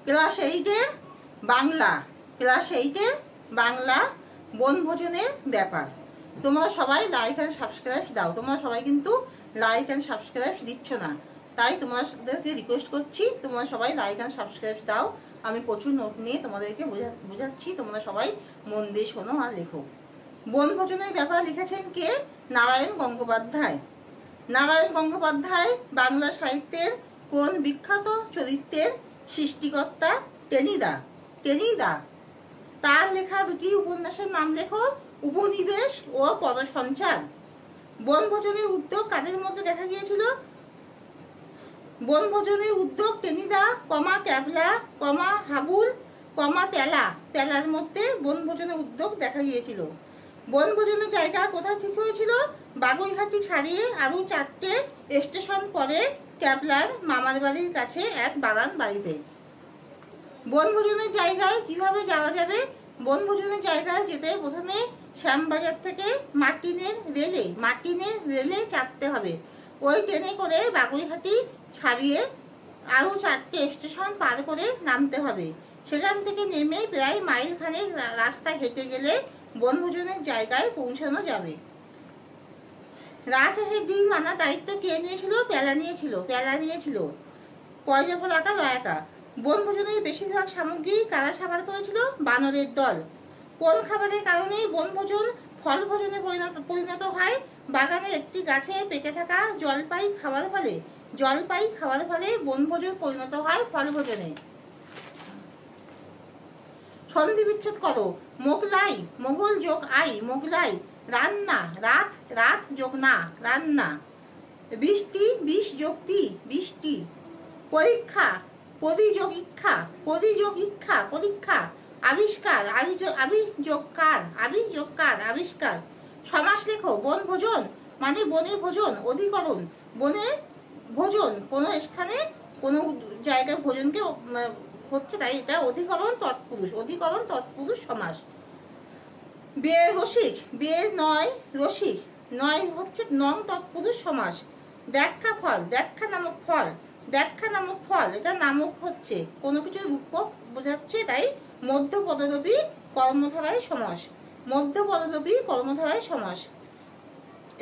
Class 8-এর Bangla, class 8-এর Bangla বনভোজনের ব্যাপার। তোমরা সবাই লাইক অ্যান্ড সাবস্ক্রাইব দাও। তোমরা সবাই কিন্তু লাইক অ্যান্ড সাবস্ক্রাইব দিচ্ছ না, তাই তোমাদেরকে রিকোয়েস্ট করছি তোমরা সবাই লাইক অ্যান্ড সাবস্ক্রাইব দাও। আমি প্রচুর নোট নিয়ে তোমাদেরকে বোঝাচ্ছি, তোমরা সবাই মন দিয়ে শোনো আর লেখো। বনভোজনের ব্যাপার লিখেছেন কে? নারায়ণ গঙ্গোপাধ্যায়। নারায়ণ গঙ্গোপাধ্যায় বাংলা সাহিত্যের কোন বিখ্যাত চরিত্রের সৃষ্টিকর্তা? টেনিদা। টেনিদা। তার লেখা দুটি উপন্যাসের নাম লেখো। উপনিবেশ ও পদসঞ্চার। বনভোজনের উদ্যোগ কাদের মধ্যে দেখা গিয়েছিল? বনভোজনের উদ্যোগ টেনিদা, ক্যাবলা, হাবুল, প্যালার মধ্যে বনভোজনের উদ্যোগ দেখা গিয়েছিল। বনভোজনের জায়গা কোথায় ঠিক হয়েছিল? বাগুইহাটি ছাড়িয়ে আরও 4টে স্টেশন পরে ক্যাবলার মামার বাড়ির কাছে এক বাগান বাড়িতে। বনভোজনের জায়গায় কিভাবে যাওয়া যাবে? বনভোজনের জায়গায় যেতে প্রথমে শ্যামবাজার থেকে মার্টিনের রেলে চাপতে হবে। ওই ট্রেনে করে বাগুইহাটি ছাড়িয়ে আরও 4টে স্টেশন পার করে নামতে হবে। সেখান থেকে নেমে প্রায় মাইল খানেক রাস্তা হেঁটে গেলে বনভোজনের জায়গায় পৌঁছানো যাবে। রাজহাঁসের ডিম আনার দায়িত্ব কে নিয়েছিল? প্যালা নিয়েছিল। পয়জাফলাকা লয়াকা। বনভোজনের বেশিরভাগ সামগ্রী কারা সাবার করেছিল? বানরের দল। কোন খাবারের কারণে বনভোজন ফলভোজনে পরিণত হয়? বাগানের একটি গাছে পেকে থাকা জলপাই খাওয়ার ফলে বনভোজন পরিণত হয় ফলভোজনে। সন্ধি বিচ্ছেদ করো। মোগলাই, মোগল যোগ আই, মোগলাই। রান্না, রাত যোগ না, রান্না। বৃষ্টি, বিষ যোগ টি, বৃষ্টি। পরীক্ষা, পরীক্ষা। আবিষ্কার, আবিষ্কার। সমাস লেখো। বনভোজন মানে বনে ভোজন। অধিকরণ, বনে ভোজন কোনো স্থানে কোনো জায়গায় ভোজনকে হচ্ছে, তাই এটা অধিকরণ তৎপুরুষ সমাস। বের রসিক, বের নয় রসিক, নয় হচ্ছে নং তৎপুরুষ সমাস। দেখা নামক ফল, এটা নামক হচ্ছে কোনো কিছুর রূপক বোঝাচ্ছে, তাই মধ্যপদলোপী কর্মধারায় সমাস।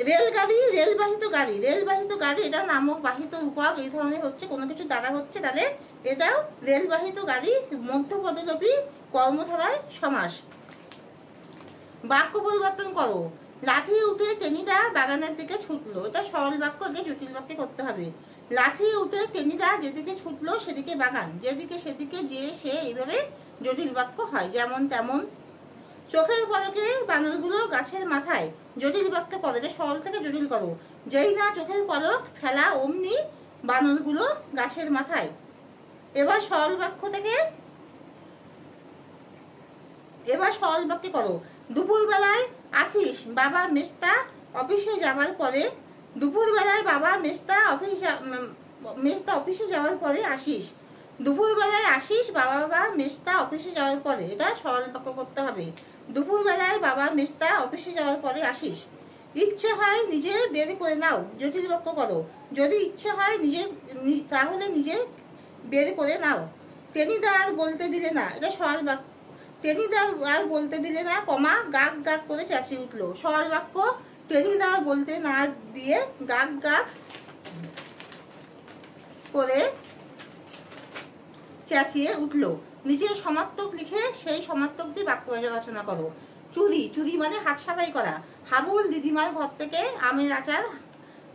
রেলগাড়ি, রেলবাহিত গাড়ি, এটা নামক বাহিত রূপক, এই ধরনের হচ্ছে কোনো কিছু দ্বারা হচ্ছে, তাহলে এটাও রেলবাহিত গাড়ি, মধ্যপদলোপী কর্মধারায় সমাস। বাক্য পরিবর্তন করো। লাফিয়ে উঠে টেনিদা বাগানের দিকে ছুটলো। এটা সরল বাক্য, আগে জটিল বাক্যে করতে হবে। লাফিয়ে উঠে টেনিদা যেদিকে ছুটলো সেদিকে বাগান, যেদিকে সেদিকে যে সে, এইভাবে জটিল বাক্য হয়। যেমন তেমন। চোখের পলকে বানরগুলো গাছের মাথায়। জটিল বাক্য করো, এটা সরল থেকে জটিল করো। যেই না চোখের পলক ফেলা অমনি বানরগুলো গাছের মাথায়। এবার সরল বাক্যে করো। দুপুরবেলায় আফিস বাবা মেস্তা অফিসে যাওয়ার পরে, অফিসে যাওয়ার পরে আসিস। দুপুরবেলায় আসিস বাবা মেস্তা অফিসে যাওয়ার পরে, এটা সরল বাক্য করতে হবে। দুপুরবেলায় বাবা মেস্তা অফিসে যাওয়ার পরে আসিস। ইচ্ছে হয় নিজে বের করে নাও। জটিল বাক্য করো। যদি ইচ্ছে হয় তাহলে নিজে বের করে নাও। টেনিদা আর বলতে দিলে না, এটা সরল বাক্য। টেনিদা আর বলতে দিলে না, গাক করে চেঁচিয়ে উঠলো। সরল বাক্য। টেনিদা বলতে না দিয়ে গাক করে চেঁচিয়ে উঠলো। নিজের সমার্থক লিখে সেই সমার্থক দিয়ে বাক্য রচনা করো। চুরি মানে হাত সাফাই করা। হাবুল দিদিমার ঘর থেকে আমের আচার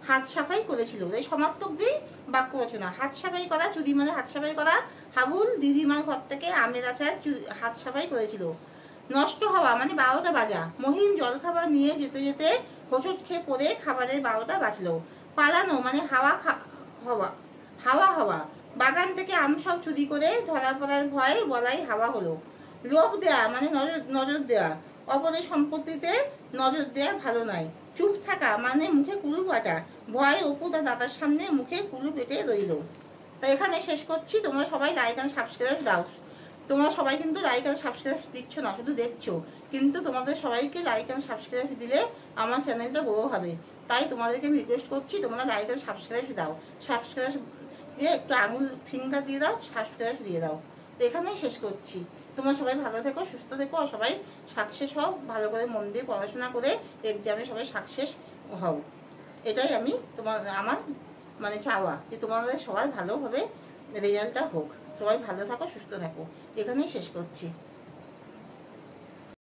হাত সাফাই করেছিল, এই সমার্থক দিয়ে বাক্য রচনা। হাত সাফাই করা, চুরি মানে হাত সাফাই করা। হাবুল দিদিমার ঘর থেকে আমের আচার হাত সাফাই করেছিল। নষ্ট হওয়া মানে 12টা বাজা। মহিম জলখাবার নিয়ে যেতে যেতে হোঁচট খেয়ে পড়ে খাবারের 12টা বাজলো। পালানো মানে হাওয়া হওয়া। বাগান থেকে আম সব চুরি করে ধরা পড়ার ভয় বলাই হাওয়া হলো। লোভ দেয়া মানে নজর দেয়া। অপরের সম্পত্তিতে নজর দেয়া ভালো নয়। চুপ থাকা মানে মুখে কুলু পাটা। ভয় অপু তার দাদার সামনে মুখে কুলু পেটে রইল। তাই এখানে শেষ করছি। তোমরা সবাই লাইক অ্যান্ড সাবস্ক্রাইব দাও। তোমরা সবাই কিন্তু লাইক অ্যান্ড সাবস্ক্রাইব দিচ্ছ না, শুধু দেখছো, কিন্তু তোমাদের সবাইকে লাইক অ্যান্ড সাবস্ক্রাইব দিলে আমার চ্যানেলটা গ্রো হবে। তাই তোমাদেরকে আমি রিকোয়েস্ট করছি তোমরা লাইক অ্যান্ড সাবস্ক্রাইব দাও। সাবস্ক্রাইব একটু আঙুল ফিঙ্গার দিয়ে দাও, সাবস্ক্রাইব দিয়ে দাও। তো এখানেই শেষ করছি। তোমরা সবাই ভালো থেকো, সুস্থ থেকো, আর সবাই সাকসেস হও, ভালো করে মন দিয়ে পড়াশোনা করে এক্সামে সবাই সাকসেস হও। এটাই আমার মানে চাওয়া, যে তোমাদের সবাই ভালোভাবে রেজাল্টটা হোক। সবাই ভালো থাকো, সুস্থ থাকো। এখানেই শেষ করছি।